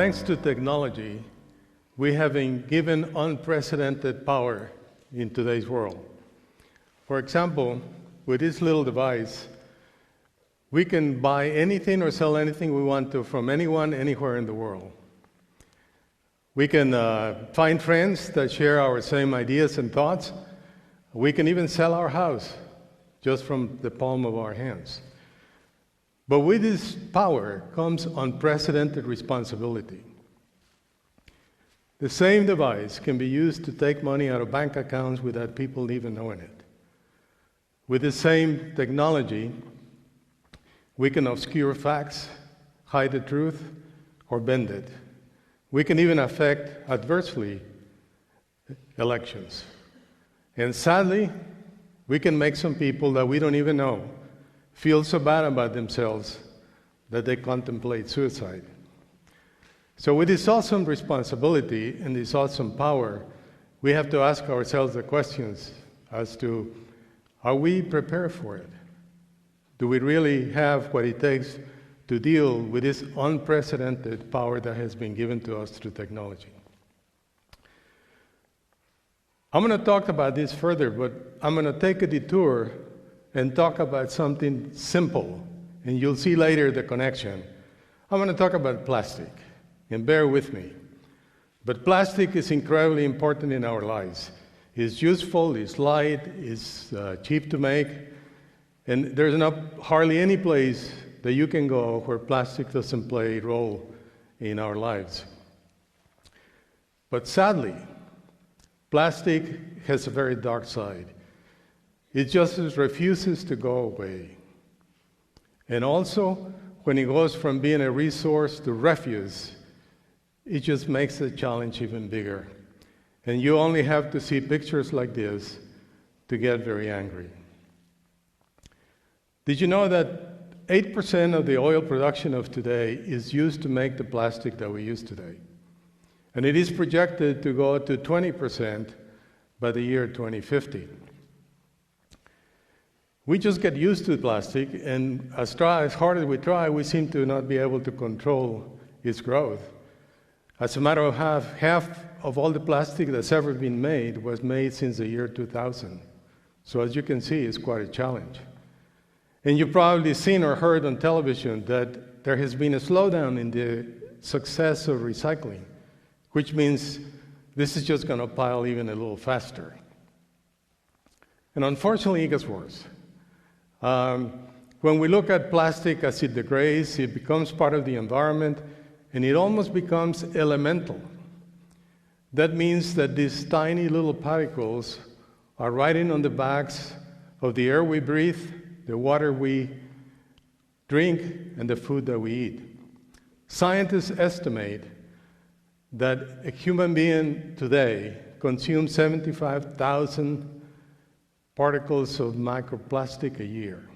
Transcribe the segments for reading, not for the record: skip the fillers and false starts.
Thanks to technology, we have been given unprecedented power in today's world. For example, with this little device, we can buy anything or sell anything we want to from anyone, anywhere in the world. We can find friends that share our same ideas and thoughts. We can even sell our house just from the palm of our hands. But with this power comes unprecedented responsibility. The same device can be used to take money out of bank accounts without people even knowing it. With the same technology, we can obscure facts, hide the truth, or bend it. We can even affect adversely elections. And sadly, we can make some people that we don't even know feel so bad about themselves that they contemplate suicide. So with this awesome responsibility and this awesome power, we have to ask ourselves the questions as to, are we prepared for it? Do we really have what it takes to deal with this unprecedented power that has been given to us through technology? I'm going to talk about this further, but I'm going to take a detour and talk about something simple, and you'll see later the connection. I'm going to talk about plastic, and bear with me. But plastic is incredibly important in our lives. It's useful, it's light, it's cheap to make, and there's hardly any place that you can go where plastic doesn't play a role in our lives. But sadly, plastic has a very dark side. It just refuses to go away. And also, when it goes from being a resource to refuse, it just makes the challenge even bigger. And you only have to see pictures like this to get very angry. Did you know that 8% of the oil production of today is used to make the plastic that we use today? And it is projected to go to 20% by the year 2050. We just get used to plastic, and as hard as we try, we seem to not be able to control its growth. As a matter of half of all the plastic that's ever been made was made since the year 2000. So as you can see, it's quite a challenge. And you've probably seen or heard on television that there has been a slowdown in the success of recycling, which means this is just going to pile even a little faster. And unfortunately, it gets worse. When we look at plastic as it degrades, it becomes part of the environment, and it almost becomes elemental. That means that these tiny little particles are riding on the backs of the air we breathe, the water we drink, and the food that we eat. Scientists estimate that a human being today consumes 75,000 particles of microplastic a year.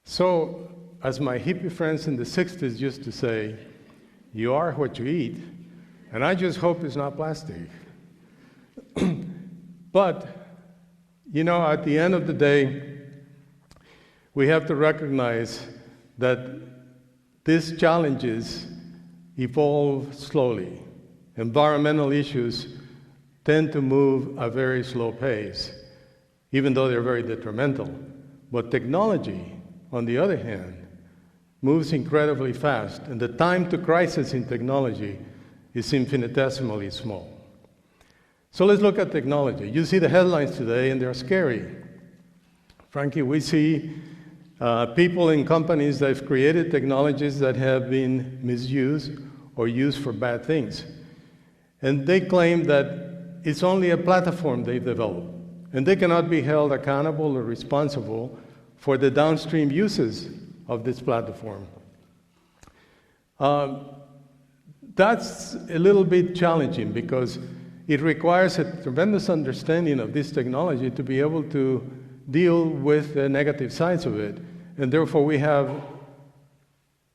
So, as my hippie friends in the 60s used to say, you are what you eat, and I just hope it's not plastic. But, you know, at the end of the day, we have to recognize that these challenges evolve slowly. Environmental issues tend to move at a very slow pace, even though they're very detrimental. But technology, on the other hand, moves incredibly fast, and the time to crisis in technology is infinitesimally small. So let's look at technology. You see the headlines today, and they're scary. Frankly, we see people in companies that have created technologies that have been misused or used for bad things. And they claim that it's only a platform they've developed, and they cannot be held accountable or responsible for the downstream uses of this platform. That's a little bit challenging because it requires a tremendous understanding of this technology to be able to deal with the negative sides of it. And therefore, we have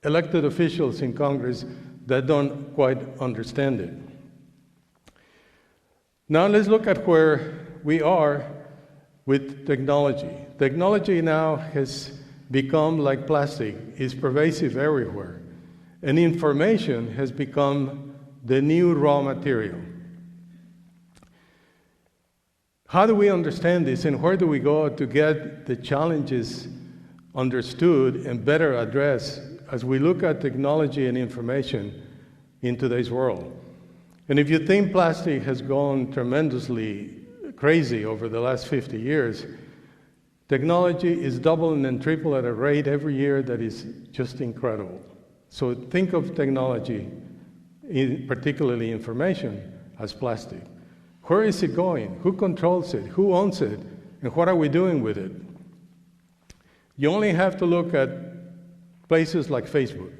elected officials in Congress that don't quite understand it. Now let's look at where we are with technology. Technology now has become like plastic. It's pervasive everywhere. And information has become the new raw material. How do we understand this, and where do we go to get the challenges understood and better addressed as we look at technology and information in today's world? And if you think plastic has gone tremendously crazy over the last 50 years, technology is doubling and triple at a rate every year that is just incredible. So think of technology, particularly information, as plastic. Where is it going? Who controls it? Who owns it? And what are we doing with it? You only have to look at places like Facebook.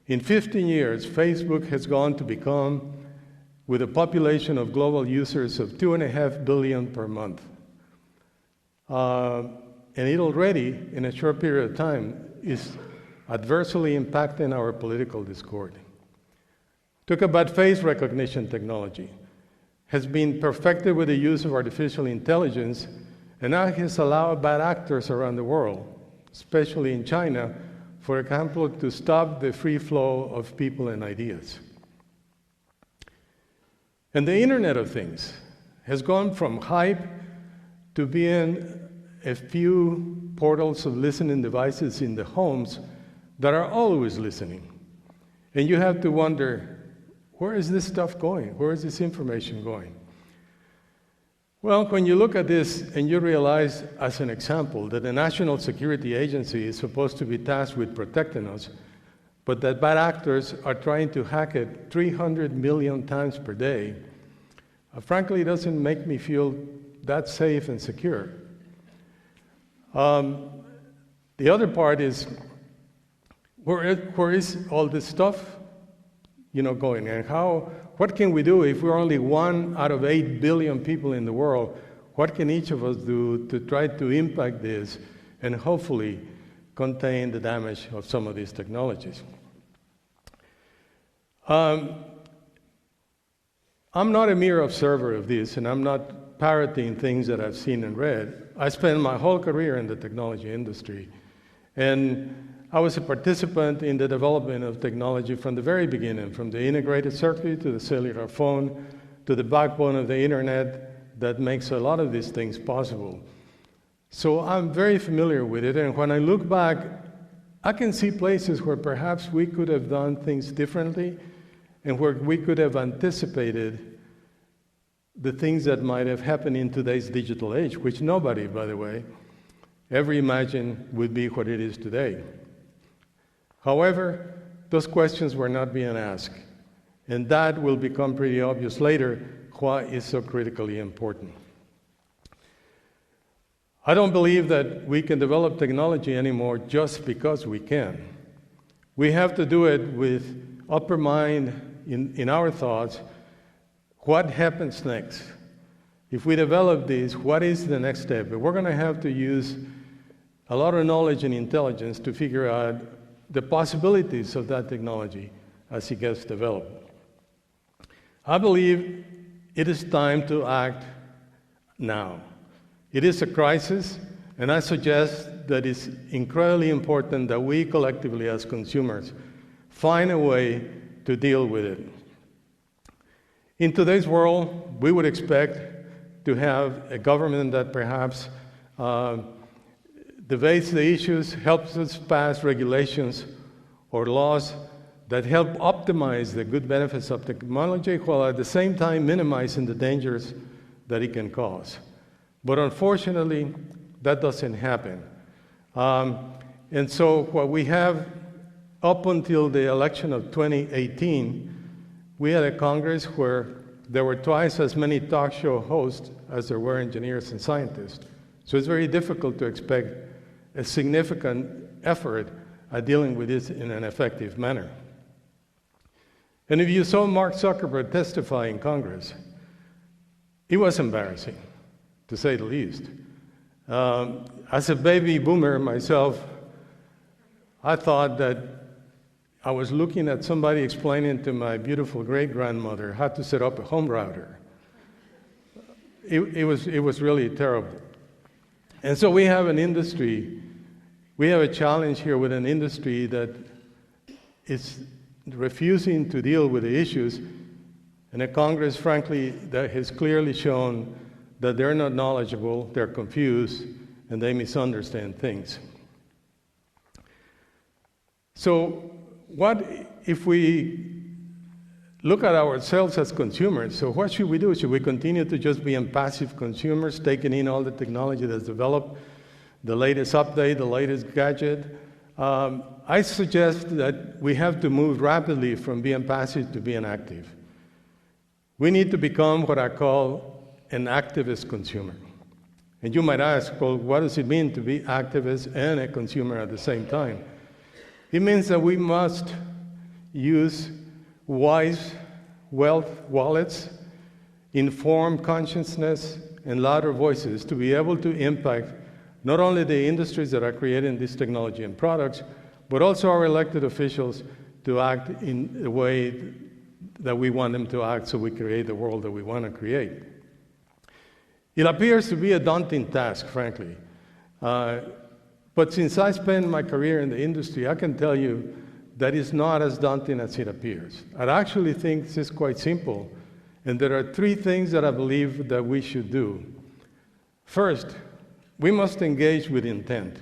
In 15 years, Facebook has gone to become, with a population of global users of 2.5 billion per month. And it already, in a short period of time, is adversely impacting our political discord. Talk about face recognition technology. Has been perfected with the use of artificial intelligence, and now has allowed bad actors around the world, especially in China, for example, to stop the free flow of people and ideas. And the Internet of Things has gone from hype to being a few portals of listening devices in the homes that are always listening. And you have to wonder, where is this stuff going? Where is this information going? Well, when you look at this and you realize, as an example, that the National Security Agency is supposed to be tasked with protecting us, but that bad actors are trying to hack it 300 million times per day, frankly, doesn't make me feel that safe and secure. The other part is, where is all this stuff going? And what can we do if we're only 1 out of 8 billion people in the world? What can each of us do to try to impact this and hopefully contain the damage of some of these technologies? I'm not a mere observer of this, and I'm not parroting things that I've seen and read. I spent my whole career in the technology industry, and I was a participant in the development of technology from the very beginning, from the integrated circuit to the cellular phone to the backbone of the internet that makes a lot of these things possible. So I'm very familiar with it, and when I look back, I can see places where perhaps we could have done things differently and where we could have anticipated the things that might have happened in today's digital age, which nobody, by the way, ever imagined would be what it is today. However, those questions were not being asked, and that will become pretty obvious later why it's so critically important. I don't believe that we can develop technology anymore just because we can. We have to do it with upper mind in our thoughts. What happens next? If we develop this, what is the next step? We're going to have to use a lot of knowledge and intelligence to figure out the possibilities of that technology as it gets developed. I believe it is time to act now. It is a crisis, and I suggest that it's incredibly important that we collectively as consumers find a way to deal with it. In today's world, we would expect to have a government that perhaps debates the issues, helps us pass regulations or laws that help optimize the good benefits of technology while at the same time minimizing the dangers that it can cause. But unfortunately, that doesn't happen. And so what we have up until the election of 2018, we had a Congress where there were twice as many talk show hosts as there were engineers and scientists. So it's very difficult to expect a significant effort at dealing with this in an effective manner. And if you saw Mark Zuckerberg testify in Congress, it was embarrassing, to say the least. As a baby boomer myself, I thought that I was looking at somebody explaining to my beautiful great-grandmother how to set up a home router. It was really terrible. And so we have an industry, we have a challenge here with an industry that is refusing to deal with the issues, and a Congress, frankly, that has clearly shown that they're not knowledgeable, they're confused, and they misunderstand things. So what if we look at ourselves as consumers? So what should we do? Should we continue to just be passive consumers, taking in all the technology that's developed, the latest update, the latest gadget? I suggest that we have to move rapidly from being passive to being active. We need to become what I call an activist consumer. And you might ask, well, what does it mean to be activist and a consumer at the same time? It means that we must use wise wealth wallets, informed consciousness, and louder voices to be able to impact not only the industries that are creating this technology and products, but also our elected officials to act in the way that we want them to act so we create the world that we want to create. It appears to be a daunting task, frankly. But since I spent my career in the industry, I can tell you that it's not as daunting as it appears. I actually think this is quite simple, and there are three things that I believe that we should do. First, we must engage with intent.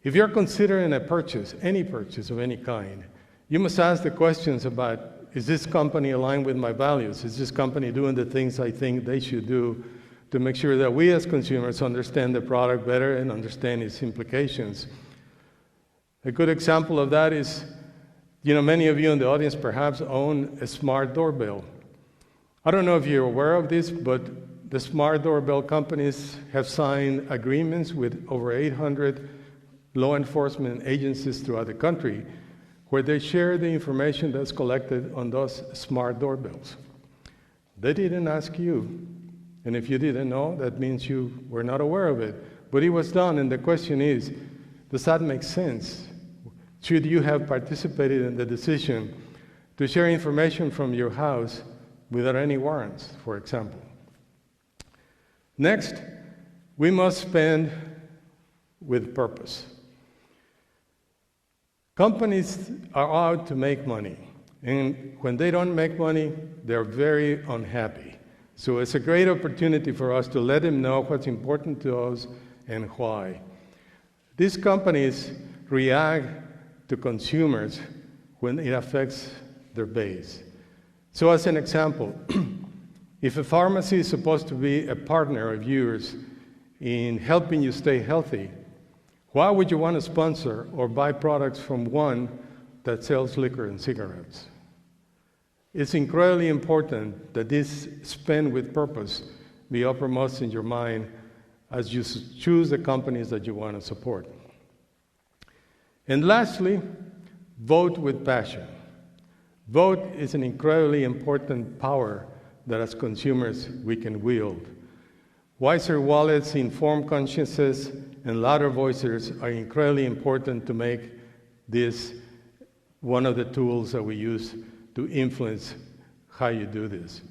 If you're considering a purchase, any purchase of any kind, you must ask the questions about, is this company aligned with my values? Is this company doing the things I think they should do to make sure that we as consumers understand the product better and understand its implications? A good example of that is, many of you in the audience perhaps own a smart doorbell. I don't know if you're aware of this, but the smart doorbell companies have signed agreements with over 800 law enforcement agencies throughout the country where they share the information that's collected on those smart doorbells. They didn't ask you. And if you didn't know, that means you were not aware of it. But it was done, and the question is, does that make sense? Should you have participated in the decision to share information from your house without any warrants, for example? Next, we must spend with purpose. Companies are out to make money, and when they don't make money, they're very unhappy. So it's a great opportunity for us to let them know what's important to us and why. These companies react to consumers when it affects their base. So as an example, if a pharmacy is supposed to be a partner of yours in helping you stay healthy, why would you want to sponsor or buy products from one that sells liquor and cigarettes? It's incredibly important that this spend with purpose be uppermost in your mind as you choose the companies that you want to support. And lastly, vote with passion. Vote is an incredibly important power that as consumers we can wield. Wiser wallets, informed consciences, and louder voices are incredibly important to make this one of the tools that we use to influence how you do this.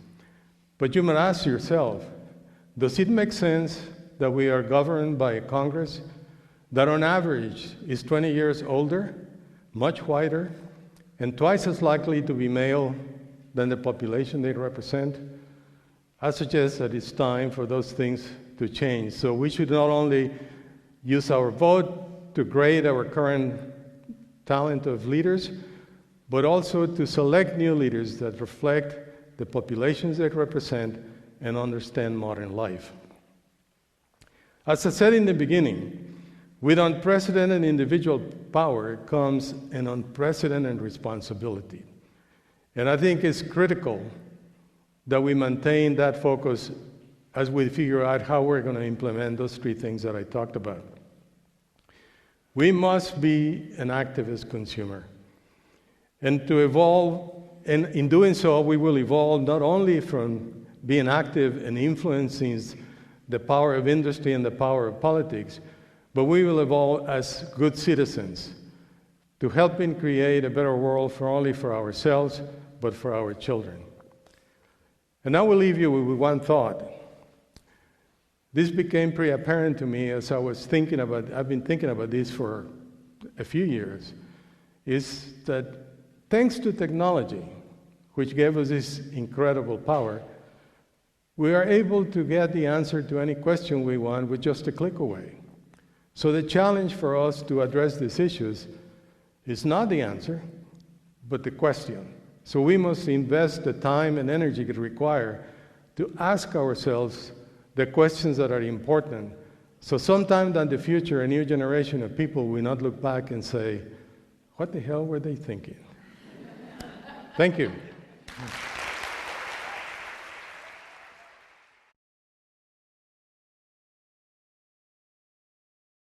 But you might ask yourself, does it make sense that we are governed by a Congress that on average is 20 years older, much whiter, and twice as likely to be male than the population they represent? I suggest that it's time for those things to change. So we should not only use our vote to grade our current talent of leaders, but also to select new leaders that reflect the populations they represent and understand modern life. As I said in the beginning, with unprecedented individual power comes an unprecedented responsibility. And I think it's critical that we maintain that focus as we figure out how we're going to implement those three things that I talked about. We must be an activist consumer. And to evolve, and in doing so, we will evolve not only from being active and influencing the power of industry and the power of politics, but we will evolve as good citizens to helping create a better world for only for ourselves, but for our children. And I will leave you with one thought. This became pretty apparent to me as I was thinking about, I've been thinking about this for a few years, is that Thanks to technology, which gave us this incredible power, we are able to get the answer to any question we want with just a click away. So the challenge for us to address these issues is not the answer, but the question. So we must invest the time and energy required to ask ourselves the questions that are important. So sometime in the future, a new generation of people will not look back and say, what the hell were they thinking? Thank you.